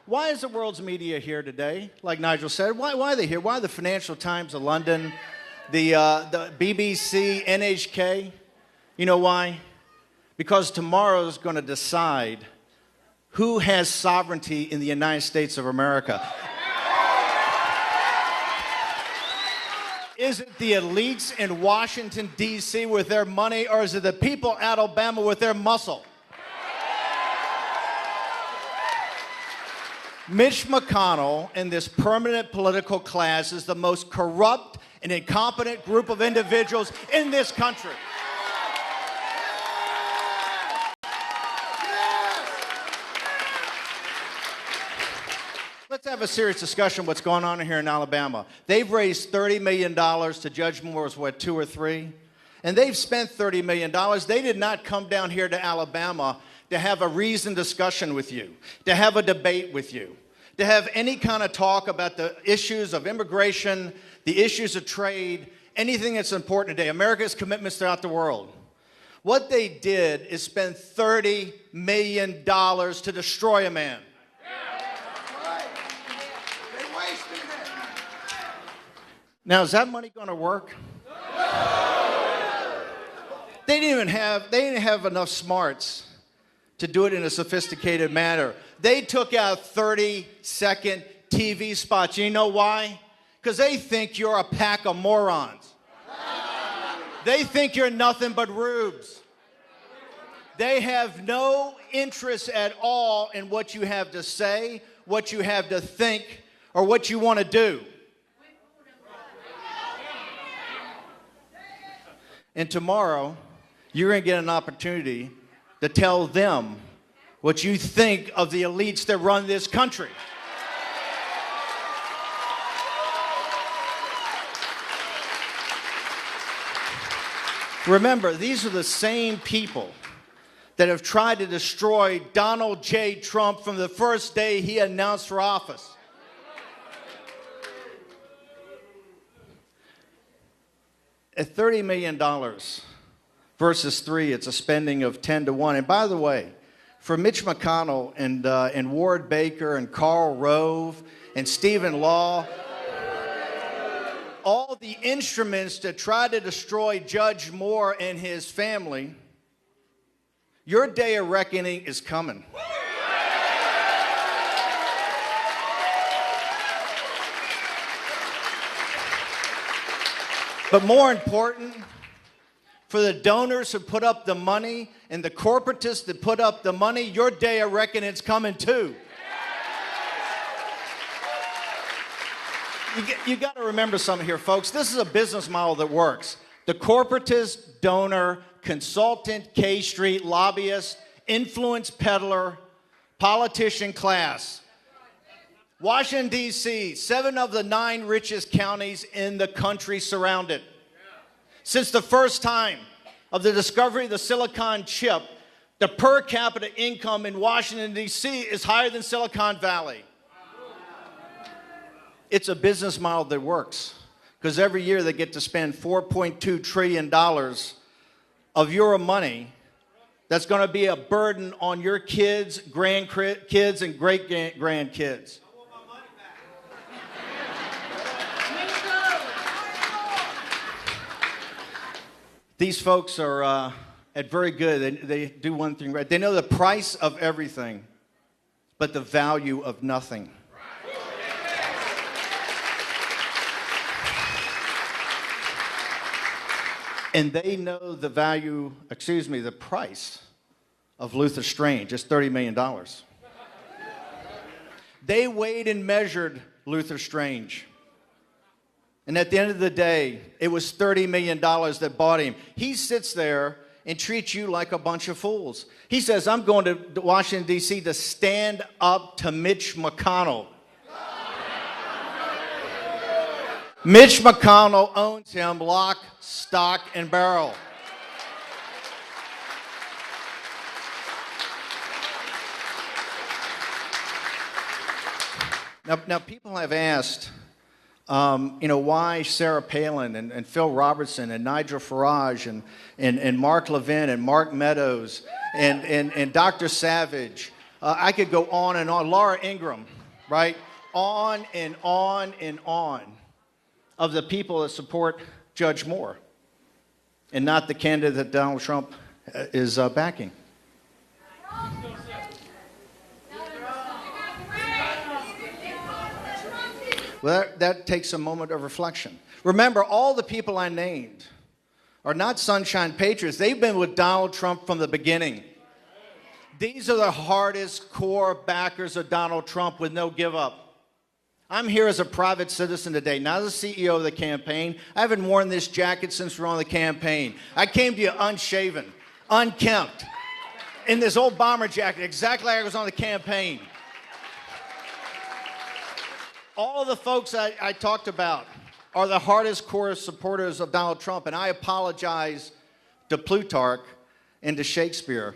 Why is the world's media here today? Like Nigel said, why are they here? Why the Financial Times of London, the BBC, NHK? You know why? Because tomorrow is going to decide who has sovereignty in the United States of America. Is it the elites in Washington, D.C. with their money, or is it the people at Alabama with their muscle? Mitch McConnell and this permanent political class is the most corrupt and incompetent group of individuals in this country. Let's have a serious discussion what's going on here in Alabama. They've raised $30 million to Judge Moore's, what, 2 or 3? And they've spent $30 million. They did not come down here to Alabama to have a reasoned discussion with you, to have a debate with you, to have any kind of talk about the issues of immigration, the issues of trade, anything that's important today, America's commitments throughout the world. What they did is spend $30 million to destroy a man. Now, is that money going to work? They didn't have enough smarts to do it in a sophisticated manner. They took out 30-second TV spots. You know why? Because they think you're a pack of morons. They think you're nothing but rubes. They have no interest at all in what you have to say, what you have to think, or what you want to do. And tomorrow, you're going to get an opportunity to tell them what you think of the elites that run this country. Remember, these are the same people that have tried to destroy Donald J. Trump from the first day he announced for office. At $30 million versus 3, it's a spending of 10 to 1. And by the way, for Mitch McConnell and Ward Baker and Karl Rove and Stephen Law, all the instruments to try to destroy Judge Moore and his family, your day of reckoning is coming. But more important, for the donors who put up the money and the corporatists that put up the money, your day of reckoning is coming too. You got to remember something here, folks. This is a business model that works. The corporatist, donor, consultant, K Street, lobbyist, influence peddler, politician class. Washington, D.C., 7 of the 9 richest counties in the country surrounded. Since the first time of the discovery of the silicon chip, the per capita income in Washington, D.C. is higher than Silicon Valley. It's a business model that works because every year they get to spend $4.2 trillion of your money that's going to be a burden on your kids, grandkids, and great-grandkids. These folks are very good. They do one thing right. They know the price of everything, but the value of nothing. And they know the the price of Luther Strange. It's $30 million. They weighed and measured Luther Strange. And at the end of the day, it was $30 million that bought him. He sits there and treats you like a bunch of fools. He says, I'm going to Washington, D.C. to stand up to Mitch McConnell. Mitch McConnell owns him lock, stock, and barrel. Now people have asked, why Sarah Palin and Phil Robertson and Nigel Farage and Mark Levin and Mark Meadows and Dr. Savage I could go on and on. Laura Ingraham, right? On and on and on of the people that support Judge Moore and not the candidate that Donald Trump is backing. Well, that takes a moment of reflection. Remember, all the people I named are not sunshine patriots. They've been with Donald Trump from the beginning. These are the hardest core backers of Donald Trump with no give up. I'm here as a private citizen today, not as the CEO of the campaign. I haven't worn this jacket since we were on the campaign. I came to you unshaven, unkempt, in this old bomber jacket, exactly like I was on the campaign. All of the folks I talked about are the hardest core supporters of Donald Trump, and I apologize to Plutarch and to Shakespeare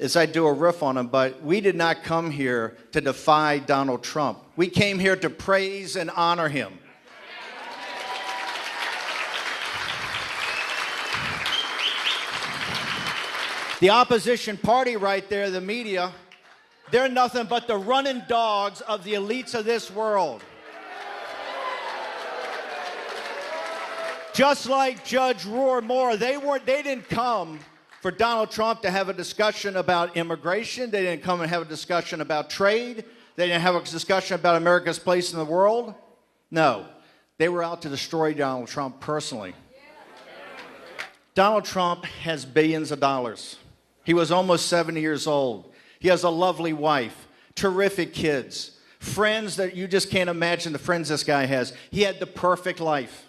as I do a riff on them, but we did not come here to defy Donald Trump. We came here to praise and honor him. The opposition party right there, the media, they're nothing but the running dogs of the elites of this world. Just like Judge Roy Moore, they didn't come for Donald Trump to have a discussion about immigration. They didn't come and have a discussion about trade. They didn't have a discussion about America's place in the world. No, they were out to destroy Donald Trump personally. Donald Trump has billions of dollars. He was almost 70 years old. He has a lovely wife, terrific kids, friends that you just can't imagine the friends this guy has. He had the perfect life.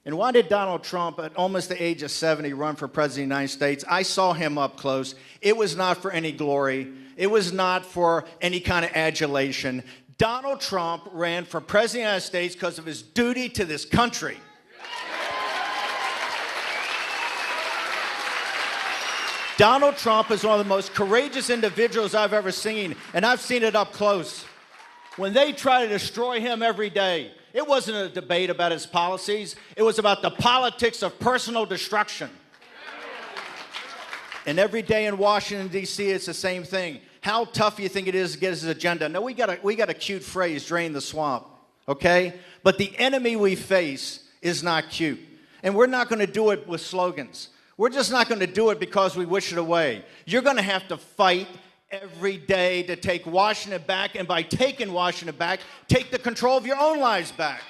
And why did Donald Trump, at almost the age of 70, run for president of the United States? I saw him up close. It was not for any glory. It was not for any kind of adulation. Donald Trump ran for president of the United States because of his duty to this country. Donald Trump is one of the most courageous individuals I've ever seen, and I've seen it up close. When they try to destroy him every day, it wasn't a debate about his policies. It was about the politics of personal destruction. And every day in Washington, D.C., it's the same thing. How tough do you think it is to get his agenda? No, we got a cute phrase, drain the swamp, okay? But the enemy we face is not cute. And we're not going to do it with slogans. We're just not going to do it because we wish it away. You're going to have to fight every day to take Washington back, and by taking Washington back, take the control of your own lives back.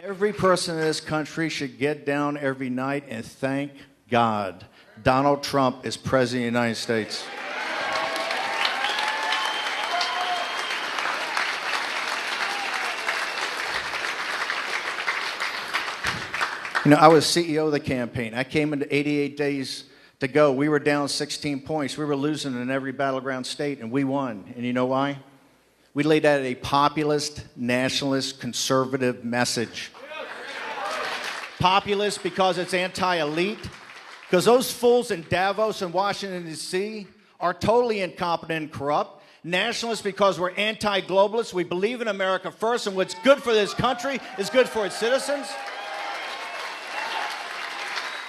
Every person in this country should get down every night and thank God Donald Trump is president of the United States. You know, I was CEO of the campaign. I came into 88 days to go. We were down 16 points. We were losing in every battleground state, and we won. And you know why? We laid out a populist, nationalist, conservative message. Populist because it's anti-elite, because those fools in Davos and Washington, D.C. are totally incompetent and corrupt. Nationalist because we're anti-globalists. We believe in America first, and what's good for this country is good for its citizens.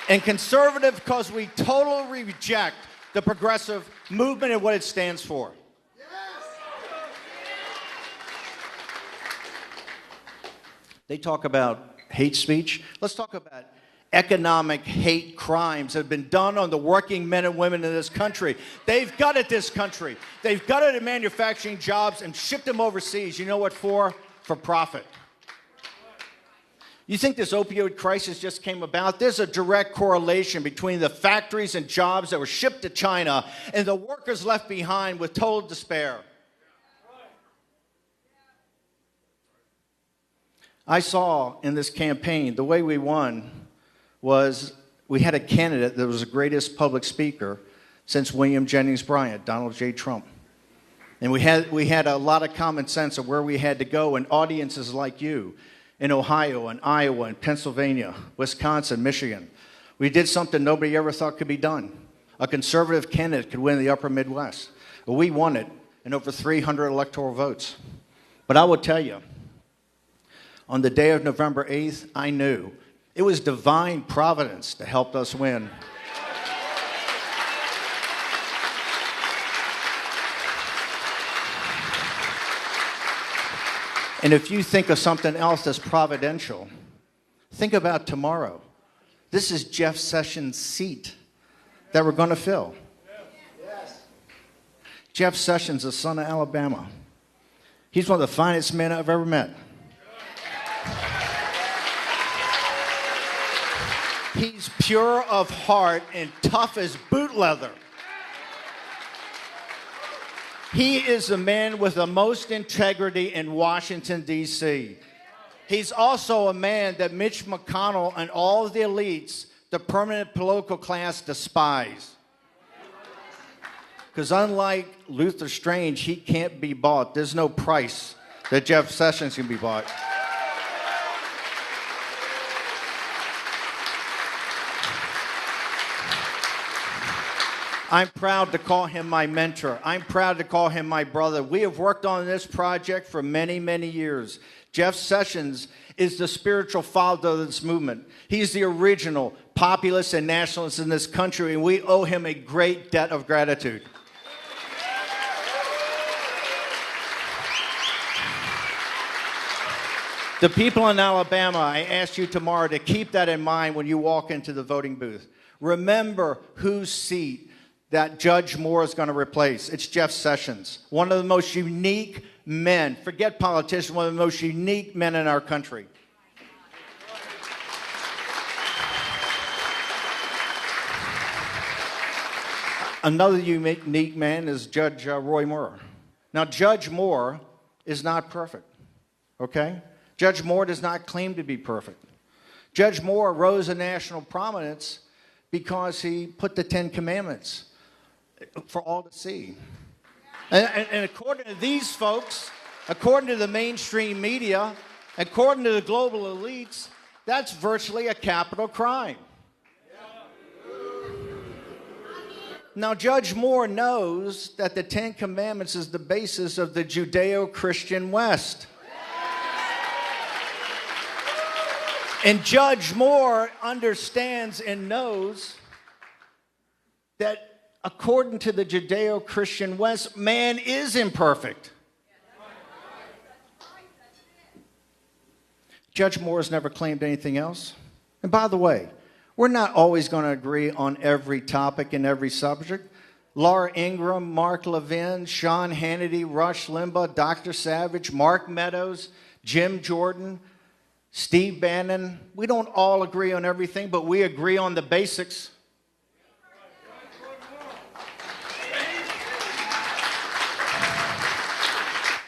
And conservative because we totally reject the progressive movement and what it stands for. Yes. They talk about hate speech. Let's talk about economic hate crimes that have been done on the working men and women in this country. They've gutted this country. They've gutted manufacturing jobs and shipped them overseas. You know what for? For profit. You think this opioid crisis just came about? There's a direct correlation between the factories and jobs that were shipped to China and the workers left behind with total despair. I saw in this campaign, the way we won was we had a candidate that was the greatest public speaker since William Jennings Bryan, Donald J. Trump. And we had a lot of common sense of where we had to go, and audiences like you in Ohio and Iowa and Pennsylvania, Wisconsin, Michigan. We did something nobody ever thought could be done. A conservative candidate could win the upper Midwest. Well, we won it in over 300 electoral votes. But I will tell you, On the day of November 8th, I knew it was divine providence that helped us win. And if you think of something else that's providential, think about tomorrow. This is Jeff Sessions' seat that we're going to fill. Yes. Jeff Sessions, the son of Alabama. He's one of the finest men I've ever met. He's pure of heart and tough as boot leather. He is a man with the most integrity in Washington, D.C. He's also a man that Mitch McConnell and all of the elites, the permanent political class, despise. Because unlike Luther Strange, he can't be bought. There's no price that Jeff Sessions can be bought. I'm proud to call him my mentor. I'm proud to call him my brother. We have worked on this project for many, many years. Jeff Sessions is the spiritual father of this movement. He's the original populist and nationalist in this country, and we owe him a great debt of gratitude. The people in Alabama, I ask you tomorrow to keep that in mind when you walk into the voting booth. Remember whose seat that Judge Moore is going to replace. It's Jeff Sessions, one of the most unique men. Forget politicians, one of the most unique men in our country. Another unique man is Judge Roy Moore. Now, Judge Moore is not perfect, okay? Judge Moore does not claim to be perfect. Judge Moore rose to national prominence because he put the Ten Commandments for all to see. And according to these folks, according to the mainstream media, according to the global elites, that's virtually a capital crime. Now, Judge Moore knows that the Ten Commandments is the basis of the Judeo-Christian West. And Judge Moore understands and knows that according to the Judeo-Christian West, man is imperfect. Judge Moore has never claimed anything else. And by the way, we're not always going to agree on every topic and every subject. Laura Ingraham, Mark Levin, Sean Hannity, Rush Limbaugh, Dr. Savage, Mark Meadows, Jim Jordan, Steve Bannon. We don't all agree on everything, but we agree on the basics.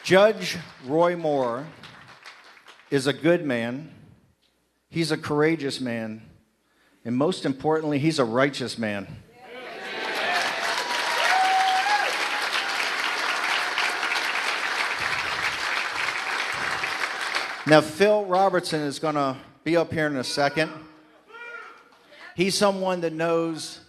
Judge Roy Moore is a good man. He's a courageous man. And most importantly, he's a righteous man. Now, Phil Robertson is going to be up here in a second. He's someone that knows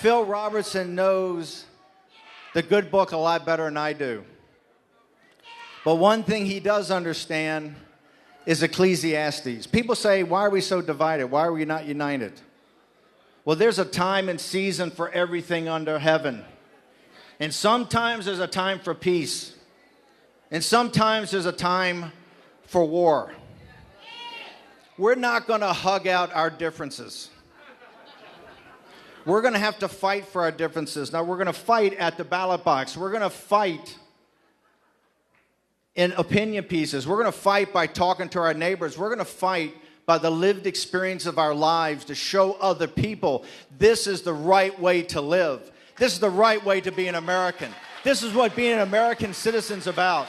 Phil Robertson knows the good book a lot better than I do. But one thing he does understand is Ecclesiastes. People say, why are we so divided? Why are we not united? Well, there's a time and season for everything under heaven. And sometimes there's a time for peace. And sometimes there's a time for war. We're not going to hug out our differences. We're going to have to fight for our differences. Now, we're going to fight at the ballot box. We're going to fight in opinion pieces. We're going to fight by talking to our neighbors. We're going to fight by the lived experience of our lives to show other people this is the right way to live. This is the right way to be an American. This is what being an American citizen is about.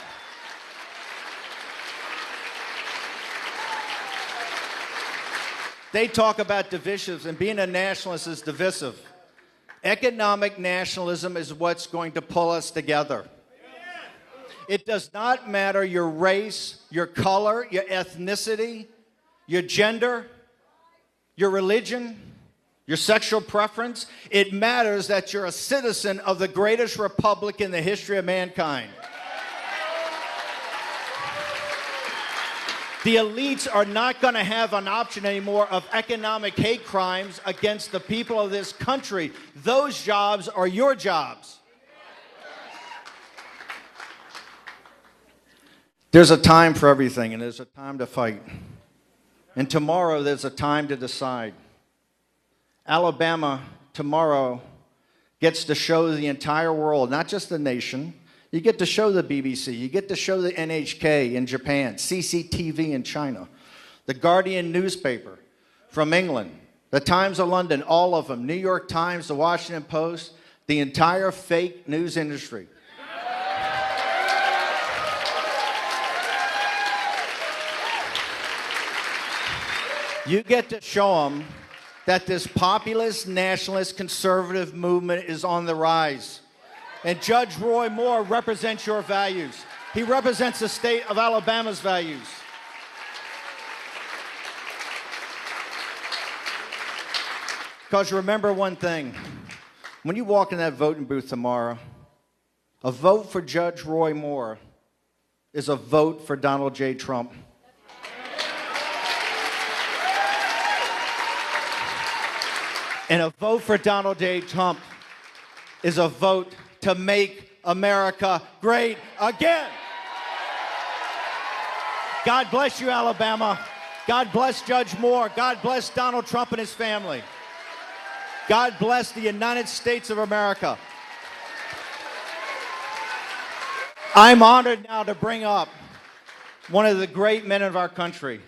They talk about divisives, and being a nationalist is divisive. Economic nationalism is what's going to pull us together. It does not matter your race, your color, your ethnicity, your gender, your religion. your sexual preference. It matters that you're a citizen of the greatest republic in the history of mankind. The elites are not going to have an option anymore of economic hate crimes against the people of this country. Those jobs are your jobs. There's a time for everything, and there's a time to fight. And tomorrow, there's a time to decide. Alabama, tomorrow, gets to show the entire world, not just the nation. You get to show the BBC. You get to show the NHK in Japan, CCTV in China, the Guardian newspaper from England, the Times of London, all of them, New York Times, the Washington Post, the entire fake news industry. You get to show them that this populist, nationalist, conservative movement is on the rise. And Judge Roy Moore represents your values. He represents the state of Alabama's values. Because remember one thing. When you walk in that voting booth tomorrow, a vote for Judge Roy Moore is a vote for Donald J. Trump. And a vote for Donald J. Trump is a vote to make America great again. God bless you, Alabama. God bless Judge Moore. God bless Donald Trump and his family. God bless the United States of America. I'm honored now to bring up one of the great men of our country.